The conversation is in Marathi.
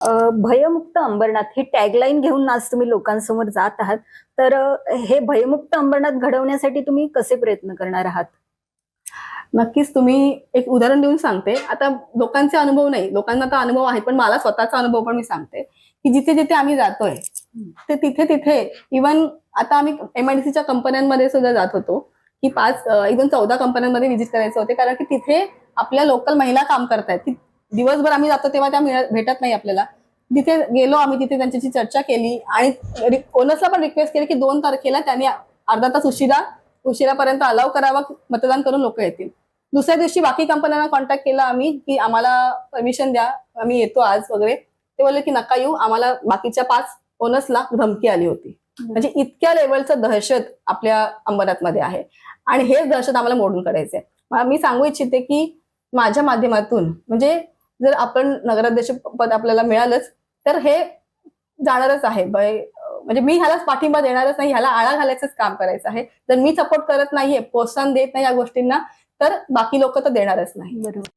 भयमुक्त अंबरनाथ ही टॅगलाईन घेऊन आज तुम्ही लोकांसमोर जात आहात. तर हे भयमुक्त अंबरनाथ घडवण्यासाठी तुम्ही कसे प्रयत्न करणार आहात? नक्कीच. तुम्ही एक उदाहरण देऊन सांगते. आता लोकांचे अनुभव नाही, लोकांना तर अनुभव आहे, पण मला स्वतःचा अनुभव पण मी सांगते, की जिथे जिथे आम्ही जातोय ते तिथे तिथे इव्हन आता आम्ही MIDCच्या कंपन्यांमध्ये सुद्धा जात होतो, की 14 कंपन्यांमध्ये व्हिजिट करायचे होते, कारण की तिथे आपल्या लोकल महिला काम करतायत, की दिवसभर आम्ही जातो तेव्हा त्या भेटत नाही आपल्याला. तिथे गेलो आम्ही, तिथे त्यांच्याशी चर्चा केली आणि ओनर्सला पण रिक्वेस्ट केली की 2 तारखेला त्यांनी अर्धा तास उशिरापर्यंत अलाव करावा, मतदान करून लोक येतील. दुसऱ्या दिवशी बाकी कंपन्यांना कॉन्टॅक्ट केला आम्ही, की आम्हाला परमिशन द्या, आम्ही येतो आज वगैरे. ते बोलले की नका येऊ, आम्हाला बाकीच्या 5 ओनर्सला धमकी आली होती. म्हणजे इतक्या लेवलचं दहशत आपल्या अंबरनाथमध्ये आहे आणि हेच दहशत आम्हाला मोडून काढायचंय. मी सांगू इच्छिते की माझ्या माध्यमातून म्हणजे जर आपण नगराध्यक्ष पद आपल्याला मिळालंच तर हे जाणारच आहे. म्हणजे मी ह्यालाच पाठिंबा देणारच नाही, ह्याला आळा घालायचंच काम करायचं आहे. जर मी सपोर्ट करत नाहीये, प्रोत्साहन देत नाही या गोष्टींना, तर बाकी लोक तर देणारच नाही. बरोबर.